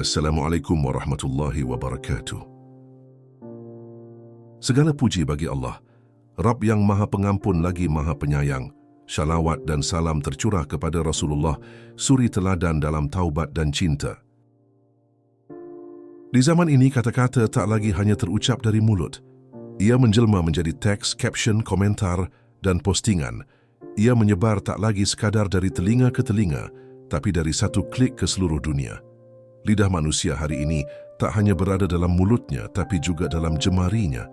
Assalamualaikum warahmatullahi wabarakatuh. Segala puji bagi Allah, Rabb yang Maha Pengampun lagi Maha Penyayang. Syalawat dan salam tercurah kepada Rasulullah, suri teladan dalam taubat dan cinta. Di zaman ini kata-kata tak lagi hanya terucap dari mulut. Ia menjelma menjadi teks, caption, komentar, dan postingan. Ia menyebar tak lagi sekadar dari telinga ke telinga, tapi dari satu klik ke seluruh dunia. Lidah manusia hari ini tak hanya berada dalam mulutnya, tapi juga dalam jemarinya.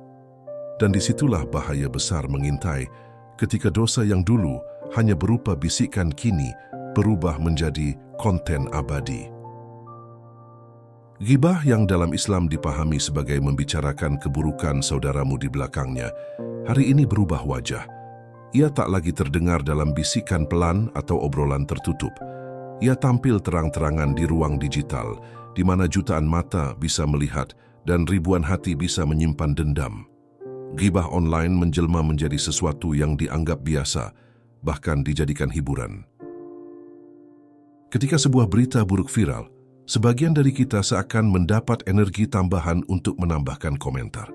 Dan disitulah bahaya besar mengintai ketika dosa yang dulu hanya berupa bisikan kini berubah menjadi konten abadi. Ghibah yang dalam Islam dipahami sebagai membicarakan keburukan saudaramu di belakangnya, hari ini berubah wajah. Ia tak lagi terdengar dalam bisikan pelan atau obrolan tertutup. Ia tampil terang-terangan di ruang digital, di mana jutaan mata bisa melihat dan ribuan hati bisa menyimpan dendam. Ghibah online menjelma menjadi sesuatu yang dianggap biasa, bahkan dijadikan hiburan. Ketika sebuah berita buruk viral, sebagian dari kita seakan mendapat energi tambahan untuk menambahkan komentar.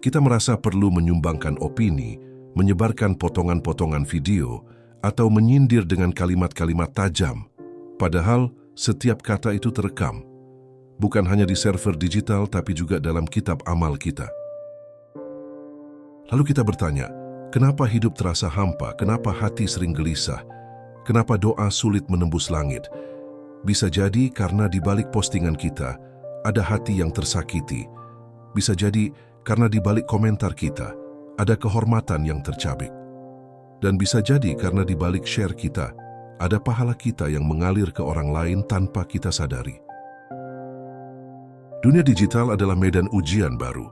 Kita merasa perlu menyumbangkan opini, menyebarkan potongan-potongan video, atau menyindir dengan kalimat-kalimat tajam. Padahal setiap kata itu terekam, bukan hanya di server digital tapi juga dalam kitab amal kita. Lalu kita bertanya, kenapa hidup terasa hampa? Kenapa hati sering gelisah? Kenapa doa sulit menembus langit? Bisa jadi karena di balik postingan kita ada hati yang tersakiti. Bisa jadi karena di balik komentar kita ada kehormatan yang tercabik. Dan bisa jadi karena di balik share kita ada pahala kita yang mengalir ke orang lain tanpa kita sadari. Dunia digital adalah medan ujian baru.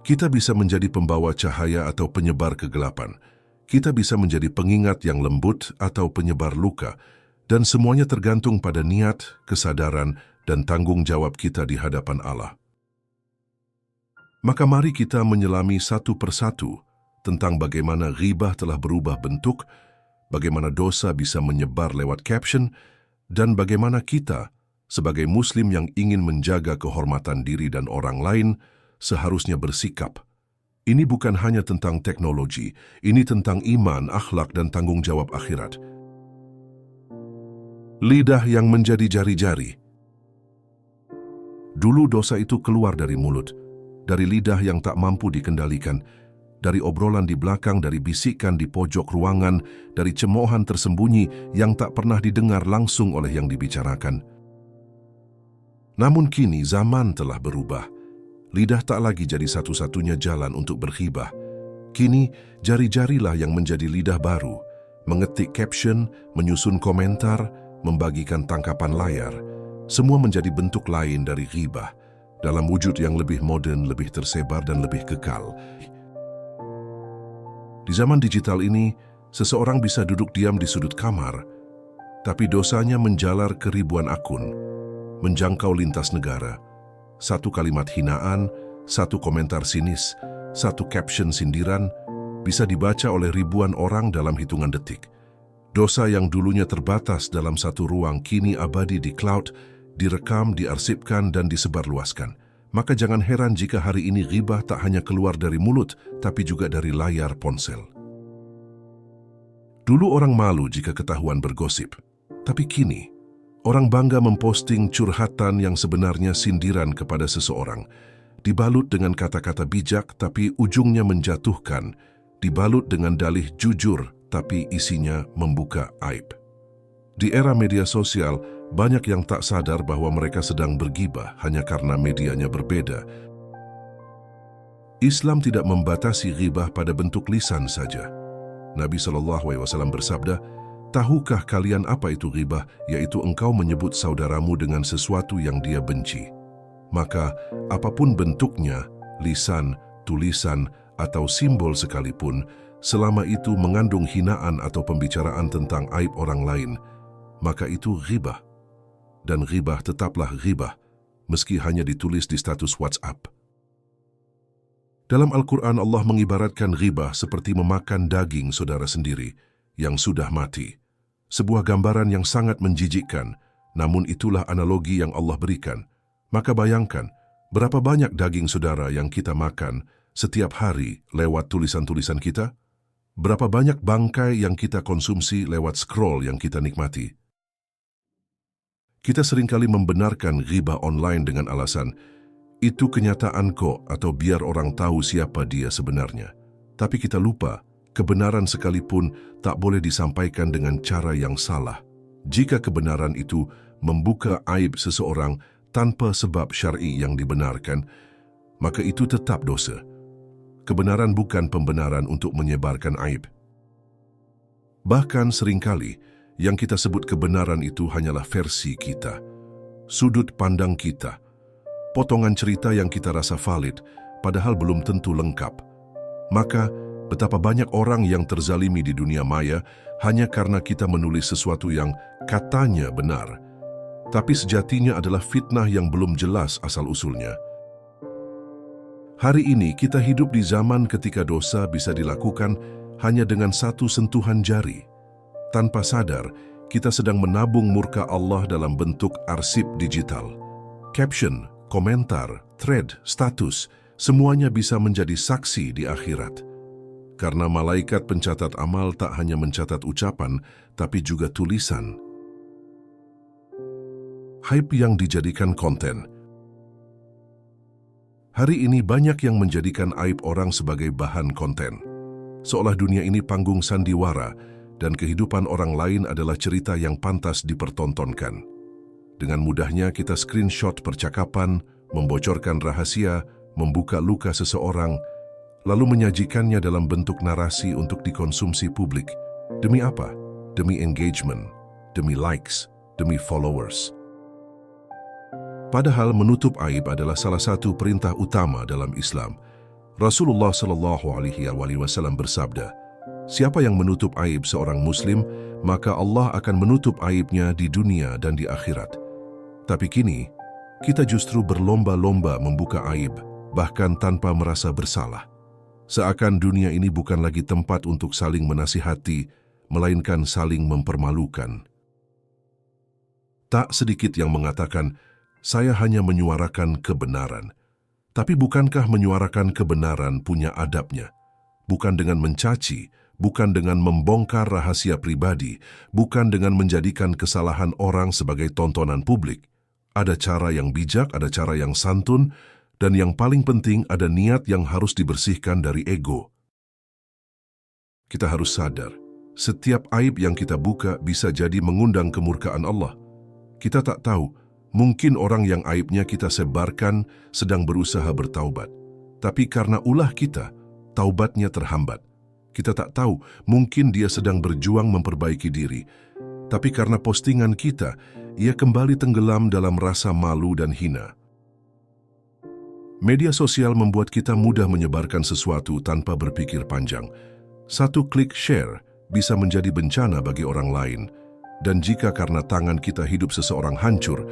Kita bisa menjadi pembawa cahaya atau penyebar kegelapan. Kita bisa menjadi pengingat yang lembut atau penyebar luka. Dan semuanya tergantung pada niat, kesadaran, dan tanggung jawab kita di hadapan Allah. Maka mari kita menyelami satu persatu tentang bagaimana ghibah telah berubah bentuk, bagaimana dosa bisa menyebar lewat caption, dan bagaimana kita, sebagai Muslim yang ingin menjaga kehormatan diri dan orang lain, seharusnya bersikap. Ini bukan hanya tentang teknologi, ini tentang iman, akhlak, dan tanggung jawab akhirat. Lidah yang menjadi jari-jari. Dulu dosa itu keluar dari mulut, dari lidah yang tak mampu dikendalikan, dari obrolan di belakang, dari bisikan di pojok ruangan, dari cemoohan tersembunyi yang tak pernah didengar langsung oleh yang dibicarakan. Namun kini zaman telah berubah. Lidah tak lagi jadi satu-satunya jalan untuk berghibah. Kini jari-jarilah yang menjadi lidah baru, mengetik caption, menyusun komentar, membagikan tangkapan layar. Semua menjadi bentuk lain dari ghibah, dalam wujud yang lebih modern, lebih tersebar, dan lebih kekal. Di zaman digital ini, seseorang bisa duduk diam di sudut kamar, tapi dosanya menjalar ke ribuan akun, menjangkau lintas negara. Satu kalimat hinaan, satu komentar sinis, satu caption sindiran, bisa dibaca oleh ribuan orang dalam hitungan detik. Dosa yang dulunya terbatas dalam satu ruang, kini abadi di cloud, direkam, diarsipkan, dan disebarluaskan. Maka jangan heran jika hari ini ghibah tak hanya keluar dari mulut, tapi juga dari layar ponsel. Dulu orang malu jika ketahuan bergosip, tapi kini orang bangga memposting curhatan yang sebenarnya sindiran kepada seseorang, dibalut dengan kata-kata bijak tapi ujungnya menjatuhkan, dibalut dengan dalih jujur tapi isinya membuka aib. Di era media sosial, banyak yang tak sadar bahwa mereka sedang bergibah hanya karena medianya berbeda. Islam tidak membatasi ghibah pada bentuk lisan saja. Nabi SAW bersabda, "Tahukah kalian apa itu ghibah? Yaitu engkau menyebut saudaramu dengan sesuatu yang dia benci." Maka, apapun bentuknya, lisan, tulisan, atau simbol sekalipun, selama itu mengandung hinaan atau pembicaraan tentang aib orang lain, maka itu ghibah. Dan ghibah tetaplah ghibah, meski hanya ditulis di status WhatsApp. Dalam Al-Quran, Allah mengibaratkan ghibah seperti memakan daging saudara sendiri yang sudah mati. Sebuah gambaran yang sangat menjijikkan, namun itulah analogi yang Allah berikan. Maka bayangkan, berapa banyak daging saudara yang kita makan setiap hari lewat tulisan-tulisan kita? Berapa banyak bangkai yang kita konsumsi lewat scroll yang kita nikmati? Kita seringkali membenarkan ghibah online dengan alasan, itu kenyataan kok atau biar orang tahu siapa dia sebenarnya. Tapi kita lupa, kebenaran sekalipun tak boleh disampaikan dengan cara yang salah. Jika kebenaran itu membuka aib seseorang tanpa sebab syar'i yang dibenarkan, maka itu tetap dosa. Kebenaran bukan pembenaran untuk menyebarkan aib. Bahkan seringkali, yang kita sebut kebenaran itu hanyalah versi kita, sudut pandang kita, potongan cerita yang kita rasa valid, padahal belum tentu lengkap. Maka, betapa banyak orang yang terzalimi di dunia maya hanya karena kita menulis sesuatu yang katanya benar, tapi sejatinya adalah fitnah yang belum jelas asal-usulnya. Hari ini kita hidup di zaman ketika dosa bisa dilakukan hanya dengan satu sentuhan jari. Tanpa sadar, kita sedang menabung murka Allah dalam bentuk arsip digital. Caption, komentar, thread, status, semuanya bisa menjadi saksi di akhirat. Karena malaikat pencatat amal tak hanya mencatat ucapan, tapi juga tulisan. Hype yang dijadikan konten. Hari ini banyak yang menjadikan aib orang sebagai bahan konten. Seolah dunia ini panggung sandiwara dan kehidupan orang lain adalah cerita yang pantas dipertontonkan. Dengan mudahnya kita screenshot percakapan, membocorkan rahasia, membuka luka seseorang, lalu menyajikannya dalam bentuk narasi untuk dikonsumsi publik. Demi apa? Demi engagement, demi likes, demi followers. Padahal menutup aib adalah salah satu perintah utama dalam Islam. Rasulullah SAW bersabda, siapa yang menutup aib seorang muslim, maka Allah akan menutup aibnya di dunia dan di akhirat. Tapi kini, kita justru berlomba-lomba membuka aib, bahkan tanpa merasa bersalah. Seakan dunia ini bukan lagi tempat untuk saling menasihati, melainkan saling mempermalukan. Tak sedikit yang mengatakan, saya hanya menyuarakan kebenaran. Tapi bukankah menyuarakan kebenaran punya adabnya? Bukan dengan mencaci, bukan dengan membongkar rahasia pribadi, bukan dengan menjadikan kesalahan orang sebagai tontonan publik. Ada cara yang bijak, ada cara yang santun, dan yang paling penting ada niat yang harus dibersihkan dari ego. Kita harus sadar, setiap aib yang kita buka bisa jadi mengundang kemurkaan Allah. Kita tak tahu, mungkin orang yang aibnya kita sebarkan sedang berusaha bertaubat. Tapi karena ulah kita, taubatnya terhambat. Kita tak tahu, mungkin dia sedang berjuang memperbaiki diri. Tapi karena postingan kita, ia kembali tenggelam dalam rasa malu dan hina. Media sosial membuat kita mudah menyebarkan sesuatu tanpa berpikir panjang. Satu klik share bisa menjadi bencana bagi orang lain. Dan jika karena tangan kita hidup seseorang hancur,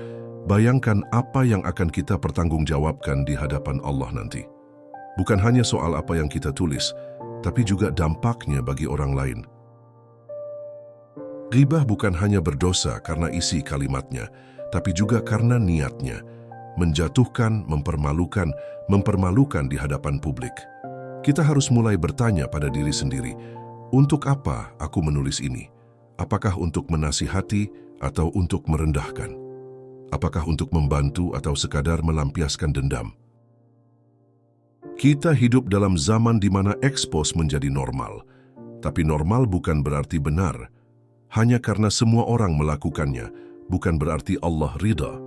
bayangkan apa yang akan kita pertanggungjawabkan di hadapan Allah nanti. Bukan hanya soal apa yang kita tulis, tapi juga dampaknya bagi orang lain. Ghibah bukan hanya berdosa karena isi kalimatnya, tapi juga karena niatnya, menjatuhkan, mempermalukan di hadapan publik. Kita harus mulai bertanya pada diri sendiri, untuk apa aku menulis ini? Apakah untuk menasihati atau untuk merendahkan? Apakah untuk membantu atau sekadar melampiaskan dendam? Kita hidup dalam zaman di mana ekspos menjadi normal. Tapi normal bukan berarti benar. Hanya karena semua orang melakukannya, bukan berarti Allah ridha.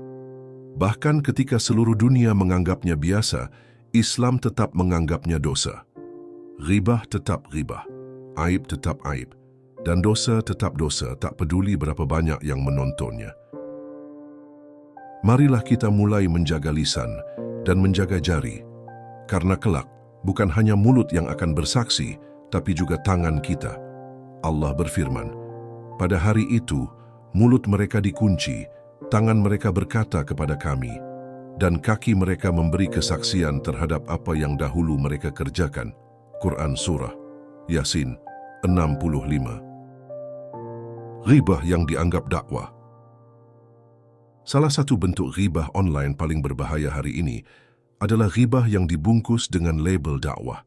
Bahkan ketika seluruh dunia menganggapnya biasa, Islam tetap menganggapnya dosa. Ghibah tetap ghibah, aib tetap aib, dan dosa tetap dosa, tak peduli berapa banyak yang menontonnya. Marilah kita mulai menjaga lisan dan menjaga jari, karena kelak bukan hanya mulut yang akan bersaksi, tapi juga tangan kita. Allah berfirman, pada hari itu mulut mereka dikunci, tangan mereka berkata kepada kami, dan kaki mereka memberi kesaksian terhadap apa yang dahulu mereka kerjakan. Quran Surah Yasin 65. Ghibah yang dianggap dakwah. Salah satu bentuk ghibah online paling berbahaya hari ini adalah ghibah yang dibungkus dengan label dakwah.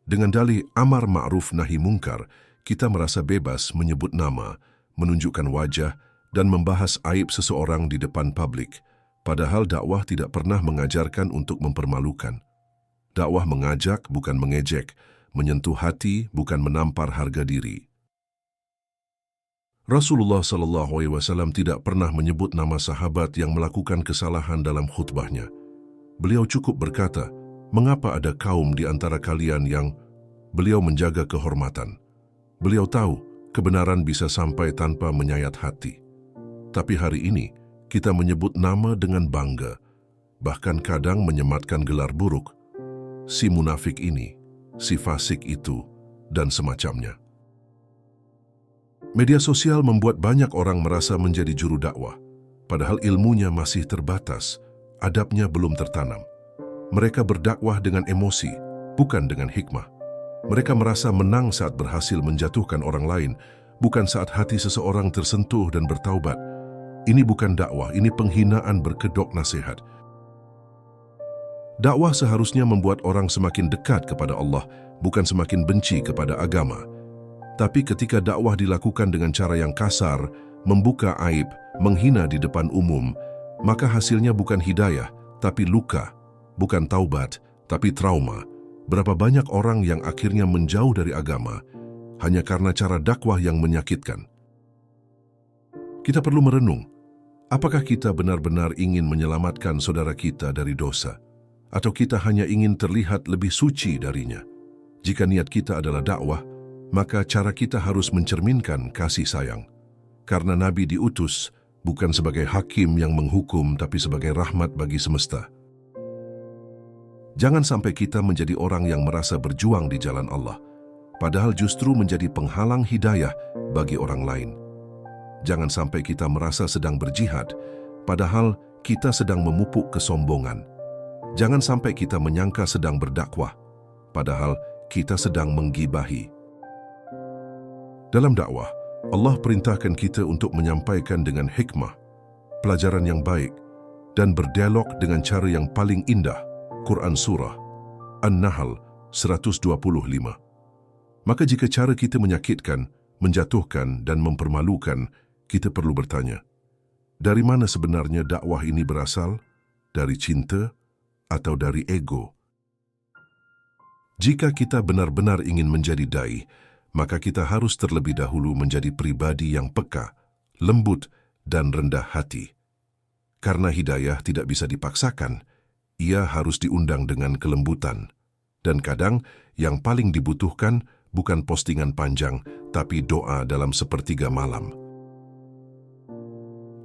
Dengan dalih amar ma'ruf nahi mungkar, kita merasa bebas menyebut nama, menunjukkan wajah, dan membahas aib seseorang di depan publik. Padahal dakwah tidak pernah mengajarkan untuk mempermalukan. Dakwah mengajak, bukan mengejek, menyentuh hati, bukan menampar harga diri. Rasulullah SAW tidak pernah menyebut nama sahabat yang melakukan kesalahan dalam khutbahnya. Beliau cukup berkata, mengapa ada kaum di antara kalian yang beliau menjaga kehormatan. Beliau tahu kebenaran bisa sampai tanpa menyayat hati. Tapi hari ini kita menyebut nama dengan bangga, bahkan kadang menyematkan gelar buruk. Si munafik ini, si fasik itu, dan semacamnya. Media sosial membuat banyak orang merasa menjadi juru dakwah, padahal ilmunya masih terbatas, adabnya belum tertanam. Mereka berdakwah dengan emosi, bukan dengan hikmah. Mereka merasa menang saat berhasil menjatuhkan orang lain, bukan saat hati seseorang tersentuh dan bertaubat. Ini bukan dakwah, ini penghinaan berkedok nasihat. Dakwah seharusnya membuat orang semakin dekat kepada Allah, bukan semakin benci kepada agama. Tapi ketika dakwah dilakukan dengan cara yang kasar, membuka aib, menghina di depan umum, maka hasilnya bukan hidayah, tapi luka, bukan taubat, tapi trauma. Berapa banyak orang yang akhirnya menjauh dari agama hanya karena cara dakwah yang menyakitkan. Kita perlu merenung, apakah kita benar-benar ingin menyelamatkan saudara kita dari dosa? Atau kita hanya ingin terlihat lebih suci darinya? Jika niat kita adalah dakwah, maka cara kita harus mencerminkan kasih sayang. Karena Nabi diutus bukan sebagai hakim yang menghukum, tapi sebagai rahmat bagi semesta. Jangan sampai kita menjadi orang yang merasa berjuang di jalan Allah, padahal justru menjadi penghalang hidayah bagi orang lain. Jangan sampai kita merasa sedang berjihad, padahal kita sedang memupuk kesombongan. Jangan sampai kita menyangka sedang berdakwah, padahal kita sedang menggibahi. Dalam dakwah, Allah perintahkan kita untuk menyampaikan dengan hikmah, pelajaran yang baik, dan berdialog dengan cara yang paling indah. Quran Surah An-Nahl 125. Maka jika cara kita menyakitkan, menjatuhkan, dan mempermalukan, kita perlu bertanya, dari mana sebenarnya dakwah ini berasal? Dari cinta atau dari ego? Jika kita benar-benar ingin menjadi dai, maka kita harus terlebih dahulu menjadi pribadi yang peka, lembut, dan rendah hati. Karena hidayah tidak bisa dipaksakan, ia harus diundang dengan kelembutan. Dan kadang yang paling dibutuhkan bukan postingan panjang, tapi doa dalam sepertiga malam.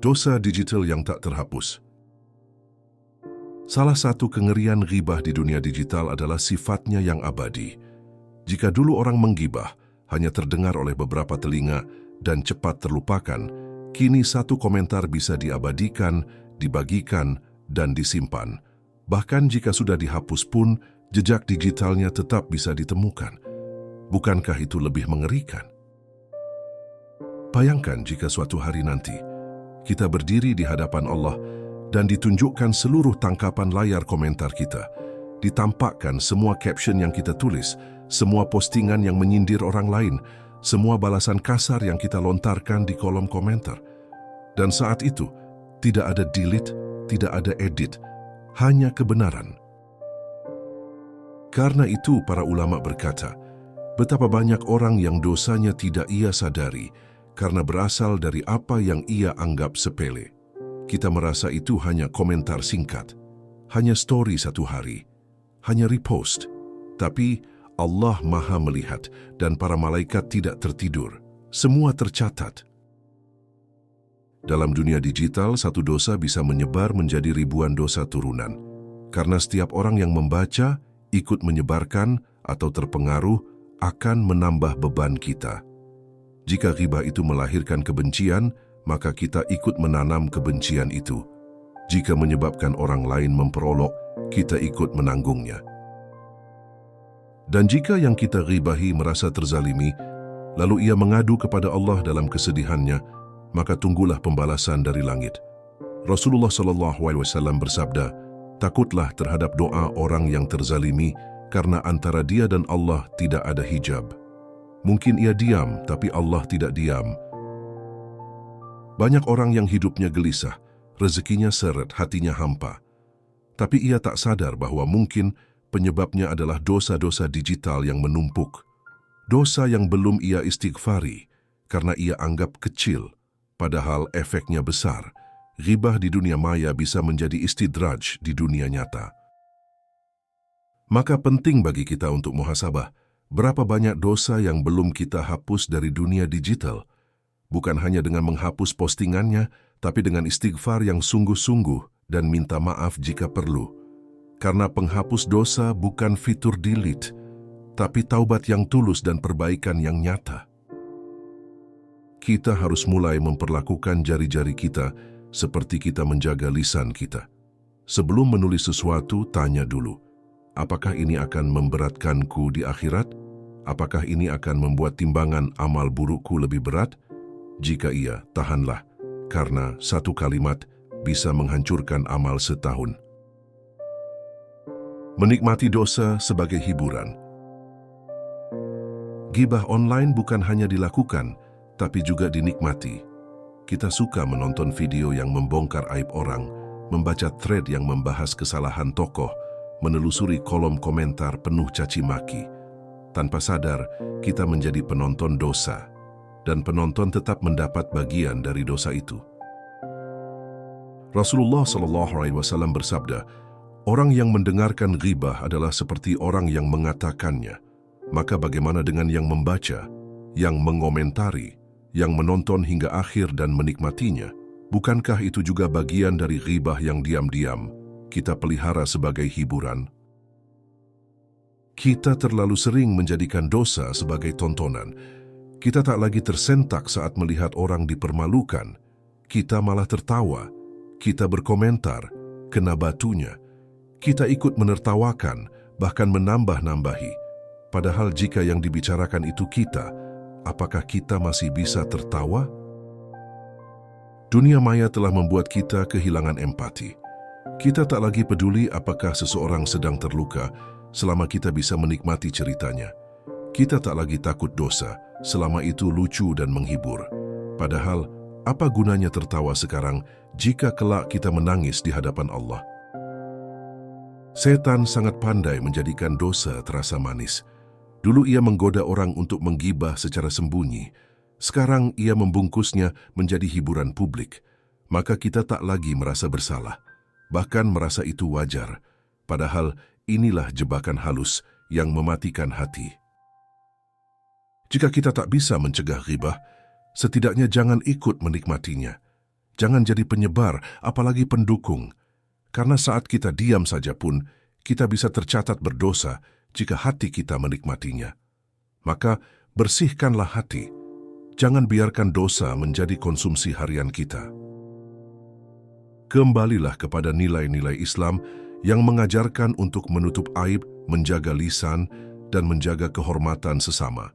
Dosa digital yang tak terhapus. Salah satu kengerian ghibah di dunia digital adalah sifatnya yang abadi. Jika dulu orang menggibah hanya terdengar oleh beberapa telinga dan cepat terlupakan, kini satu komentar bisa diabadikan, dibagikan, dan disimpan. Bahkan jika sudah dihapus pun, jejak digitalnya tetap bisa ditemukan. Bukankah itu lebih mengerikan? Bayangkan jika suatu hari nanti, kita berdiri di hadapan Allah dan ditunjukkan seluruh tangkapan layar komentar kita. Ditampakkan semua caption yang kita tulis, semua postingan yang menyindir orang lain, semua balasan kasar yang kita lontarkan di kolom komentar. Dan saat itu, tidak ada delete, tidak ada edit, hanya kebenaran. Karena itu para ulama berkata, betapa banyak orang yang dosanya tidak ia sadari karena berasal dari apa yang ia anggap sepele. Kita merasa itu hanya komentar singkat, hanya story satu hari, hanya repost. Tapi Allah Maha melihat dan para malaikat tidak tertidur. Semua tercatat. Dalam dunia digital, satu dosa bisa menyebar menjadi ribuan dosa turunan. Karena setiap orang yang membaca, ikut menyebarkan, atau terpengaruh, akan menambah beban kita. Jika ghibah itu melahirkan kebencian, maka kita ikut menanam kebencian itu. Jika menyebabkan orang lain memperolok, kita ikut menanggungnya. Dan jika yang kita ghibahi merasa terzalimi, lalu ia mengadu kepada Allah dalam kesedihannya, maka tunggulah pembalasan dari langit. Rasulullah SAW bersabda, "Takutlah terhadap doa orang yang terzalimi, karena antara dia dan Allah tidak ada hijab. Mungkin ia diam, tapi Allah tidak diam." Banyak orang yang hidupnya gelisah, rezekinya seret, hatinya hampa. Tapi ia tak sadar bahwa mungkin penyebabnya adalah dosa-dosa digital yang menumpuk. Dosa yang belum ia istighfari karena ia anggap kecil, padahal efeknya besar. Ghibah di dunia maya bisa menjadi istidraj di dunia nyata. Maka penting bagi kita untuk muhasabah, berapa banyak dosa yang belum kita hapus dari dunia digital. Bukan hanya dengan menghapus postingannya, tapi dengan istighfar yang sungguh-sungguh dan minta maaf jika perlu. Karena penghapus dosa bukan fitur delete, tapi taubat yang tulus dan perbaikan yang nyata. Kita harus mulai memperlakukan jari-jari kita seperti kita menjaga lisan kita. Sebelum menulis sesuatu, tanya dulu, apakah ini akan memberatkanku di akhirat? Apakah ini akan membuat timbangan amal burukku lebih berat? Jika iya, tahanlah, karena satu kalimat bisa menghancurkan amal setahun. Menikmati dosa sebagai hiburan. Ghibah online bukan hanya dilakukan, tapi juga dinikmati. Kita suka menonton video yang membongkar aib orang, membaca thread yang membahas kesalahan tokoh, menelusuri kolom komentar penuh caci maki. Tanpa sadar, kita menjadi penonton dosa, dan penonton tetap mendapat bagian dari dosa itu. Rasulullah SAW bersabda, "Orang yang mendengarkan ghibah adalah seperti orang yang mengatakannya. Maka bagaimana dengan yang membaca, yang mengomentari, yang menonton hingga akhir dan menikmatinya? Bukankah itu juga bagian dari ghibah yang diam-diam kita pelihara sebagai hiburan?" Kita terlalu sering menjadikan dosa sebagai tontonan. Kita tak lagi tersentak saat melihat orang dipermalukan. Kita malah tertawa. Kita berkomentar, kena batunya. Kita ikut menertawakan, bahkan menambah-nambahi. Padahal jika yang dibicarakan itu kita, apakah kita masih bisa tertawa? Dunia maya telah membuat kita kehilangan empati. Kita tak lagi peduli apakah seseorang sedang terluka selama kita bisa menikmati ceritanya. Kita tak lagi takut dosa selama itu lucu dan menghibur. Padahal, apa gunanya tertawa sekarang jika kelak kita menangis di hadapan Allah? Setan sangat pandai menjadikan dosa terasa manis. Dulu ia menggoda orang untuk menggibah secara sembunyi. Sekarang ia membungkusnya menjadi hiburan publik. Maka kita tak lagi merasa bersalah, bahkan merasa itu wajar. Padahal inilah jebakan halus yang mematikan hati. Jika kita tak bisa mencegah ghibah, setidaknya jangan ikut menikmatinya. Jangan jadi penyebar, apalagi pendukung. Karena saat kita diam saja pun, kita bisa tercatat berdosa jika hati kita menikmatinya. Maka bersihkanlah hati. Jangan biarkan dosa menjadi konsumsi harian kita. Kembalilah kepada nilai-nilai Islam yang mengajarkan untuk menutup aib, menjaga lisan, dan menjaga kehormatan sesama.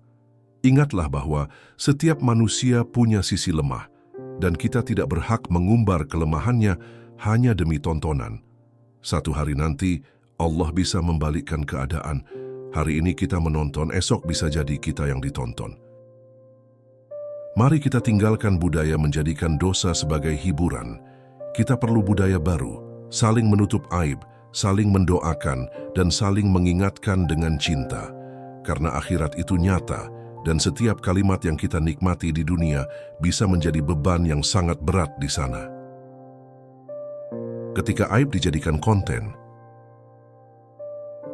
Ingatlah bahwa setiap manusia punya sisi lemah, dan kita tidak berhak mengumbar kelemahannya hanya demi tontonan. Satu hari nanti, Allah bisa membalikkan keadaan. Hari ini kita menonton, esok bisa jadi kita yang ditonton. Mari kita tinggalkan budaya menjadikan dosa sebagai hiburan. Kita perlu budaya baru, saling menutup aib, saling mendoakan, dan saling mengingatkan dengan cinta. Karena akhirat itu nyata, dan setiap kalimat yang kita nikmati di dunia bisa menjadi beban yang sangat berat di sana. Ketika aib dijadikan konten,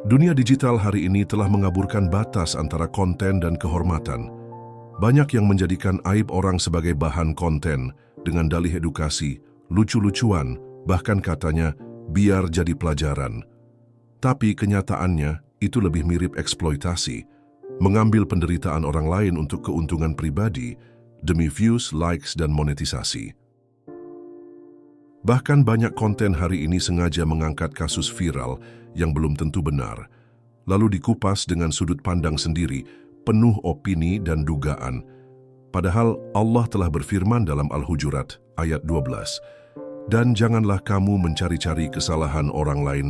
dunia digital hari ini telah mengaburkan batas antara konten dan kehormatan. Banyak yang menjadikan aib orang sebagai bahan konten dengan dalih edukasi, lucu-lucuan, bahkan katanya biar jadi pelajaran. Tapi kenyataannya itu lebih mirip eksploitasi, mengambil penderitaan orang lain untuk keuntungan pribadi demi views, likes, dan monetisasi. Bahkan banyak konten hari ini sengaja mengangkat kasus viral yang belum tentu benar, lalu dikupas dengan sudut pandang sendiri, penuh opini dan dugaan. Padahal Allah telah berfirman dalam Al-Hujurat ayat 12, Dan janganlah kamu mencari-cari kesalahan orang lain,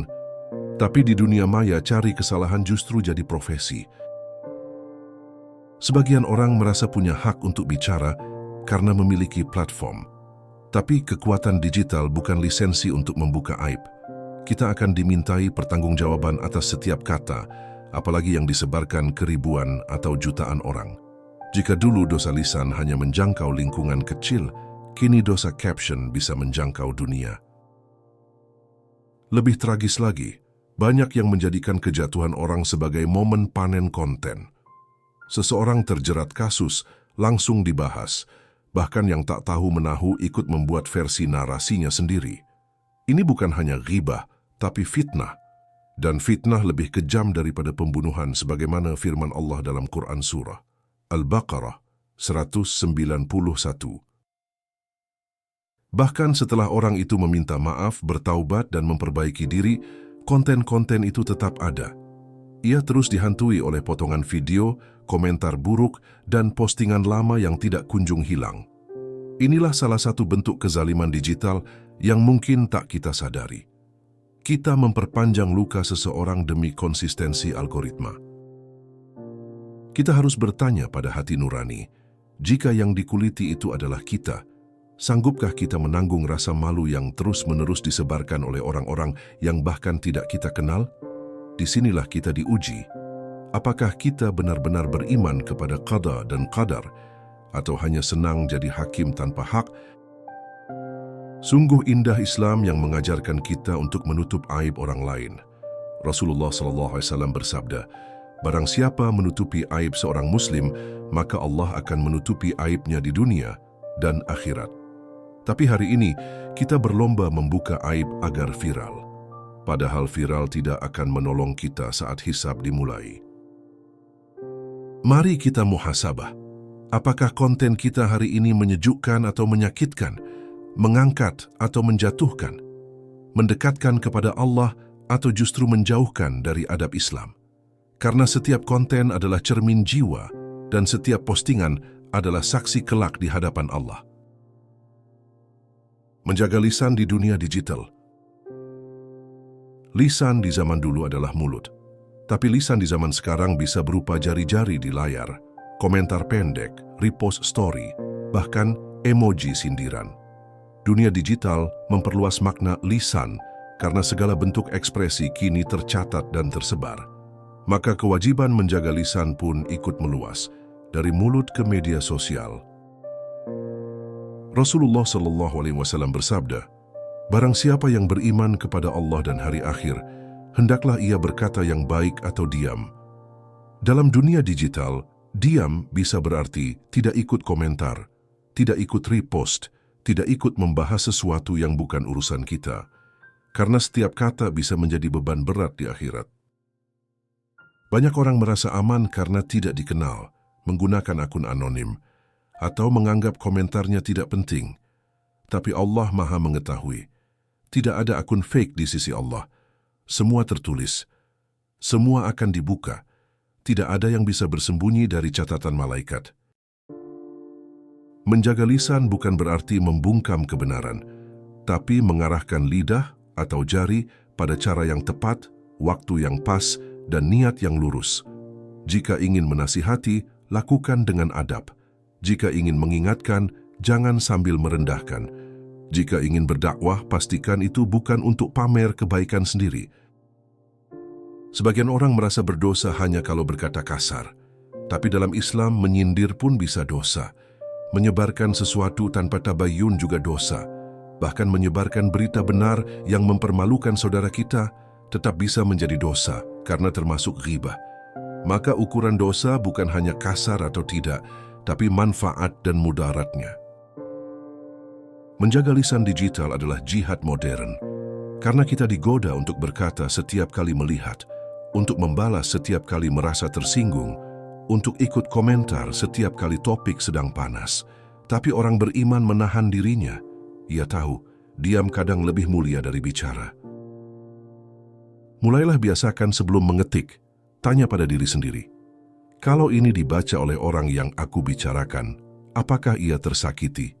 tapi di dunia maya cari kesalahan justru jadi profesi. Sebagian orang merasa punya hak untuk bicara karena memiliki platform. Tapi kekuatan digital bukan lisensi untuk membuka aib. Kita akan dimintai pertanggungjawaban atas setiap kata, apalagi yang disebarkan ke ribuan atau jutaan orang. Jika dulu dosa lisan hanya menjangkau lingkungan kecil, kini dosa caption bisa menjangkau dunia. Lebih tragis lagi, banyak yang menjadikan kejatuhan orang sebagai momen panen konten. Seseorang terjerat kasus, langsung dibahas, bahkan yang tak tahu menahu ikut membuat versi narasinya sendiri. Ini bukan hanya ghibah, tapi fitnah. Dan fitnah lebih kejam daripada pembunuhan sebagaimana firman Allah dalam Quran Surah Al-Baqarah 191. Bahkan setelah orang itu meminta maaf, bertaubat dan memperbaiki diri, konten-konten itu tetap ada. Ia terus dihantui oleh potongan video, komentar buruk, dan postingan lama yang tidak kunjung hilang. Inilah salah satu bentuk kezaliman digital yang mungkin tak kita sadari. Kita memperpanjang luka seseorang demi konsistensi algoritma. Kita harus bertanya pada hati nurani, jika yang dikuliti itu adalah kita, sanggupkah kita menanggung rasa malu yang terus-menerus disebarkan oleh orang-orang yang bahkan tidak kita kenal? Disinilah kita diuji. Apakah kita benar-benar beriman kepada qada dan qadar, atau hanya senang jadi hakim tanpa hak? Sungguh indah Islam yang mengajarkan kita untuk menutup aib orang lain. Rasulullah SAW bersabda, barang siapa menutupi aib seorang Muslim, maka Allah akan menutupi aibnya di dunia dan akhirat. Tapi hari ini, kita berlomba membuka aib agar viral. Padahal viral tidak akan menolong kita saat hisab dimulai. Mari kita muhasabah. Apakah konten kita hari ini menyejukkan atau menyakitkan, mengangkat atau menjatuhkan, mendekatkan kepada Allah atau justru menjauhkan dari adab Islam? Karena setiap konten adalah cermin jiwa dan setiap postingan adalah saksi kelak di hadapan Allah. Menjaga lisan di dunia digital. Lisan di zaman dulu adalah mulut, tapi lisan di zaman sekarang bisa berupa jari-jari di layar, komentar pendek, repost story, bahkan emoji sindiran. Dunia digital memperluas makna lisan karena segala bentuk ekspresi kini tercatat dan tersebar. Maka kewajiban menjaga lisan pun ikut meluas, dari mulut ke media sosial. Rasulullah SAW bersabda, barang siapa yang beriman kepada Allah dan hari akhir, hendaklah ia berkata yang baik atau diam. Dalam dunia digital, diam bisa berarti tidak ikut komentar, tidak ikut repost, tidak ikut membahas sesuatu yang bukan urusan kita, karena setiap kata bisa menjadi beban berat di akhirat. Banyak orang merasa aman karena tidak dikenal, menggunakan akun anonim, atau menganggap komentarnya tidak penting. Tapi Allah Maha mengetahui, tidak ada akun fake di sisi Allah. Semua tertulis, semua akan dibuka. Tidak ada yang bisa bersembunyi dari catatan malaikat. Menjaga lisan bukan berarti membungkam kebenaran, tapi mengarahkan lidah atau jari pada cara yang tepat, waktu yang pas, dan niat yang lurus. Jika ingin menasihati, lakukan dengan adab. Jika ingin mengingatkan, jangan sambil merendahkan. Jika ingin berdakwah, pastikan itu bukan untuk pamer kebaikan sendiri. Sebagian orang merasa berdosa hanya kalau berkata kasar. Tapi dalam Islam, menyindir pun bisa dosa. Menyebarkan sesuatu tanpa tabayun juga dosa. Bahkan menyebarkan berita benar yang mempermalukan saudara kita tetap bisa menjadi dosa karena termasuk ghibah. Maka ukuran dosa bukan hanya kasar atau tidak, tapi manfaat dan mudaratnya. Menjaga lisan digital adalah jihad modern, karena kita digoda untuk berkata setiap kali melihat, untuk membalas setiap kali merasa tersinggung, untuk ikut komentar setiap kali topik sedang panas. Tapi orang beriman menahan dirinya. Ia tahu, diam kadang lebih mulia dari bicara. Mulailah biasakan sebelum mengetik, tanya pada diri sendiri, kalau ini dibaca oleh orang yang aku bicarakan, apakah ia tersakiti?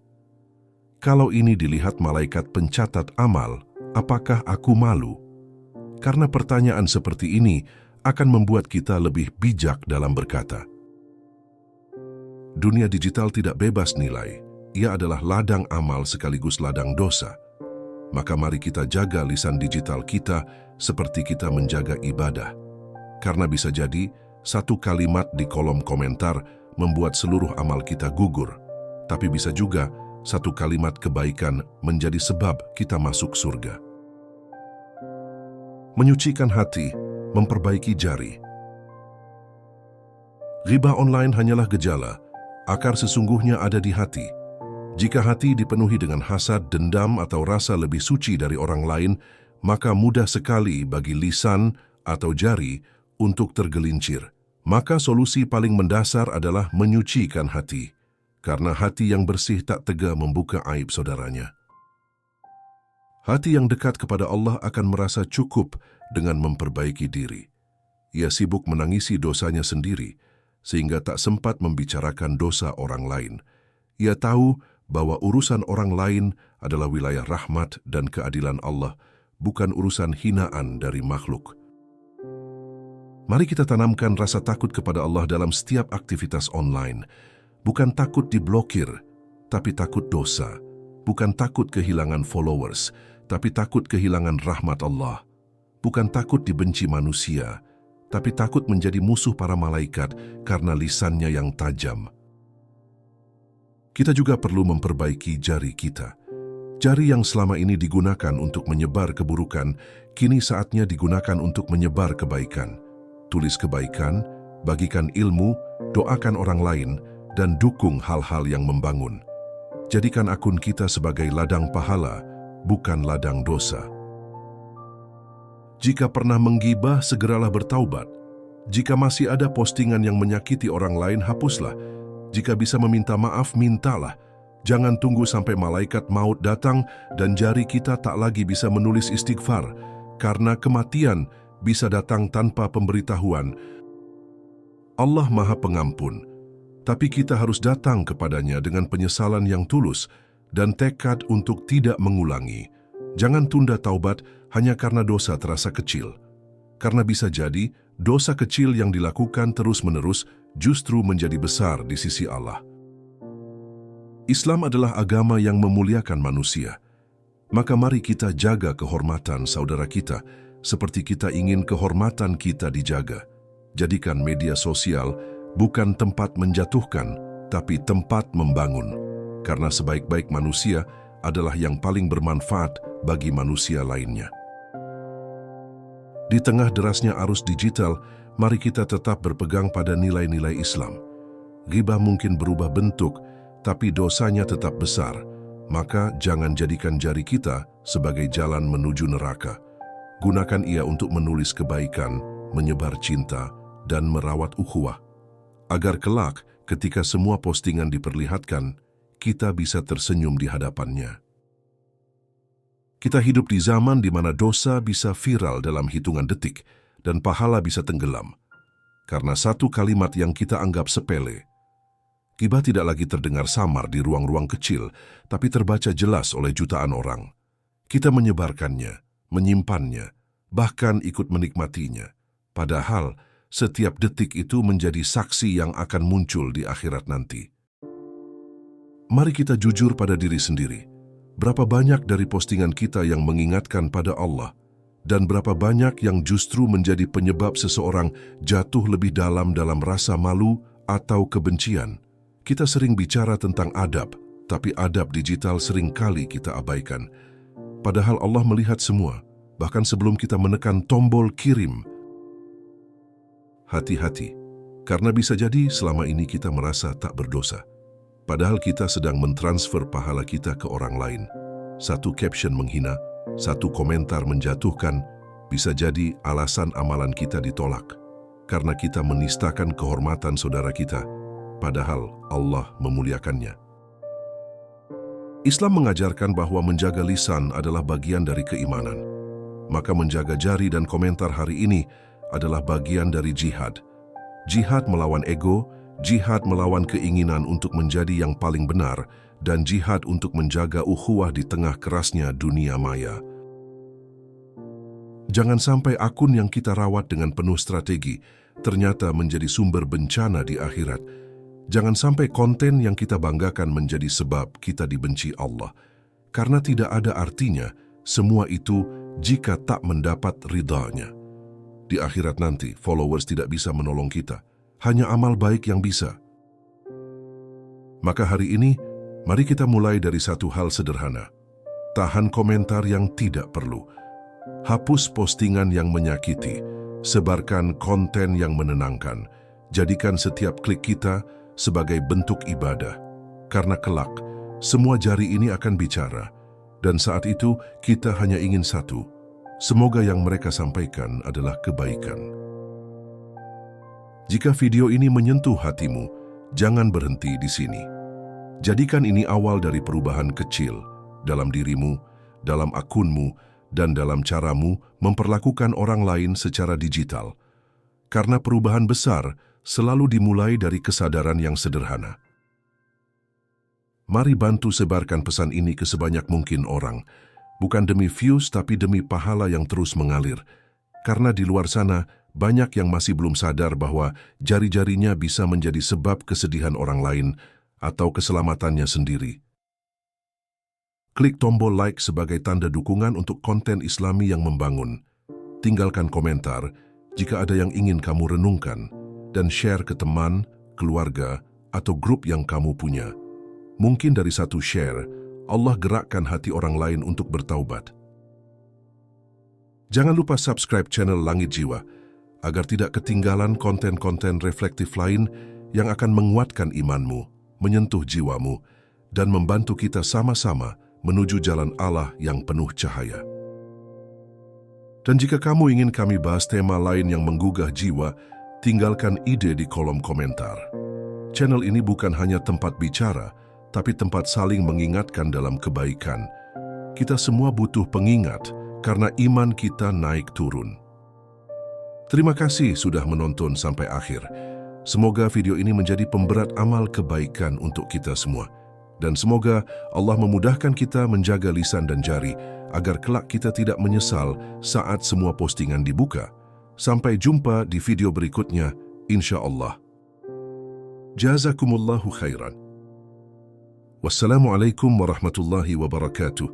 Kalau ini dilihat malaikat pencatat amal, apakah aku malu? Karena pertanyaan seperti ini akan membuat kita lebih bijak dalam berkata. Dunia digital tidak bebas nilai. Ia adalah ladang amal sekaligus ladang dosa. Maka mari kita jaga lisan digital kita seperti kita menjaga ibadah. Karena bisa jadi, satu kalimat di kolom komentar membuat seluruh amal kita gugur. Tapi bisa juga, satu kalimat kebaikan menjadi sebab kita masuk surga. Menyucikan hati, memperbaiki jari. Ghibah online hanyalah gejala, akar sesungguhnya ada di hati. Jika hati dipenuhi dengan hasad, dendam, atau rasa lebih suci dari orang lain, maka mudah sekali bagi lisan atau jari untuk tergelincir. Maka solusi paling mendasar adalah menyucikan hati, karena hati yang bersih tak tega membuka aib saudaranya. Hati yang dekat kepada Allah akan merasa cukup dengan memperbaiki diri. Ia sibuk menangisi dosanya sendiri, sehingga tak sempat membicarakan dosa orang lain. Ia tahu bahwa urusan orang lain adalah wilayah rahmat dan keadilan Allah, bukan urusan hinaan dari makhluk. Mari kita tanamkan rasa takut kepada Allah dalam setiap aktivitas online. Bukan takut diblokir, tapi takut dosa. Bukan takut kehilangan followers, tapi takut kehilangan rahmat Allah. Bukan takut dibenci manusia, tapi takut menjadi musuh para malaikat karena lisannya yang tajam. Kita juga perlu memperbaiki jari kita. Jari yang selama ini digunakan untuk menyebar keburukan, kini saatnya digunakan untuk menyebar kebaikan. Tulis kebaikan, bagikan ilmu, doakan orang lain, dan dukung hal-hal yang membangun. Jadikan akun kita sebagai ladang pahala, bukan ladang dosa. Jika pernah menggibah, segeralah bertaubat. Jika masih ada postingan yang menyakiti orang lain, hapuslah. Jika bisa meminta maaf, mintalah. Jangan tunggu sampai malaikat maut datang dan jari kita tak lagi bisa menulis istighfar, karena kematian bisa datang tanpa pemberitahuan. Allah Maha Pengampun, tapi kita harus datang kepadanya dengan penyesalan yang tulus dan tekad untuk tidak mengulangi. Jangan tunda taubat hanya karena dosa terasa kecil. Karena bisa jadi, dosa kecil yang dilakukan terus-menerus justru menjadi besar di sisi Allah. Islam adalah agama yang memuliakan manusia. Maka mari kita jaga kehormatan saudara kita, seperti kita ingin kehormatan kita dijaga. Jadikan media sosial bukan tempat menjatuhkan, tapi tempat membangun. Karena sebaik-baik manusia adalah yang paling bermanfaat bagi manusia lainnya. Di tengah derasnya arus digital, mari kita tetap berpegang pada nilai-nilai Islam. Ghibah mungkin berubah bentuk, tapi dosanya tetap besar. Maka jangan jadikan jari kita sebagai jalan menuju neraka. Gunakan ia untuk menulis kebaikan, menyebar cinta, dan merawat ukhuwah. Agar kelak, ketika semua postingan diperlihatkan, kita bisa tersenyum di hadapannya. Kita hidup di zaman di mana dosa bisa viral dalam hitungan detik dan pahala bisa tenggelam. Karena satu kalimat yang kita anggap sepele. Ghibah tidak lagi terdengar samar di ruang-ruang kecil, tapi terbaca jelas oleh jutaan orang. Kita menyebarkannya, menyimpannya, bahkan ikut menikmatinya. Padahal, setiap detik itu menjadi saksi yang akan muncul di akhirat nanti. Mari kita jujur pada diri sendiri. Berapa banyak dari postingan kita yang mengingatkan pada Allah, dan berapa banyak yang justru menjadi penyebab seseorang jatuh lebih dalam rasa malu atau kebencian. Kita sering bicara tentang adab, tapi adab digital seringkali kita abaikan. Padahal Allah melihat semua, bahkan sebelum kita menekan tombol kirim. Hati-hati, karena bisa jadi selama ini kita merasa tak berdosa. Padahal kita sedang mentransfer pahala kita ke orang lain. Satu caption menghina, satu komentar menjatuhkan, bisa jadi alasan amalan kita ditolak. Karena kita menistakan kehormatan saudara kita, padahal Allah memuliakannya. Islam mengajarkan bahwa menjaga lisan adalah bagian dari keimanan. Maka menjaga jari dan komentar hari ini adalah bagian dari jihad. Jihad melawan ego, jihad melawan keinginan untuk menjadi yang paling benar, dan jihad untuk menjaga ukhuwah di tengah kerasnya dunia maya. Jangan sampai akun yang kita rawat dengan penuh strategi ternyata menjadi sumber bencana di akhirat. Jangan sampai konten yang kita banggakan menjadi sebab kita dibenci Allah. Karena tidak ada artinya semua itu jika tak mendapat ridha-Nya. Di akhirat nanti, followers tidak bisa menolong kita. Hanya amal baik yang bisa. Maka hari ini, mari kita mulai dari satu hal sederhana. Tahan komentar yang tidak perlu. Hapus postingan yang menyakiti. Sebarkan konten yang menenangkan. Jadikan setiap klik kita sebagai bentuk ibadah. Karena kelak, semua jari ini akan bicara. Dan saat itu, kita hanya ingin satu. Semoga yang mereka sampaikan adalah kebaikan. Jika video ini menyentuh hatimu, jangan berhenti di sini. Jadikan ini awal dari perubahan kecil dalam dirimu, dalam akunmu, dan dalam caramu memperlakukan orang lain secara digital. Karena perubahan besar selalu dimulai dari kesadaran yang sederhana. Mari bantu sebarkan pesan ini ke sebanyak mungkin orang, bukan demi views tapi demi pahala yang terus mengalir. Karena di luar sana, banyak yang masih belum sadar bahwa jari-jarinya bisa menjadi sebab kesedihan orang lain atau keselamatannya sendiri. Klik tombol like sebagai tanda dukungan untuk konten Islami yang membangun. Tinggalkan komentar jika ada yang ingin kamu renungkan, dan share ke teman, keluarga, atau grup yang kamu punya. Mungkin dari satu share, Allah gerakkan hati orang lain untuk bertaubat. Jangan lupa subscribe channel Langit Jiwa, agar tidak ketinggalan konten-konten reflektif lain yang akan menguatkan imanmu, menyentuh jiwamu, dan membantu kita sama-sama menuju jalan Allah yang penuh cahaya. Dan jika kamu ingin kami bahas tema lain yang menggugah jiwa, tinggalkan ide di kolom komentar. Channel ini bukan hanya tempat bicara, tapi tempat saling mengingatkan dalam kebaikan. Kita semua butuh pengingat karena iman kita naik turun. Terima kasih sudah menonton sampai akhir. Semoga video ini menjadi pemberat amal kebaikan untuk kita semua. Dan semoga Allah memudahkan kita menjaga lisan dan jari agar kelak kita tidak menyesal saat semua postingan dibuka. Sampai jumpa di video berikutnya, insya Allah. Jazakumullahu khairan. Wassalamualaikum warahmatullahi wabarakatuh.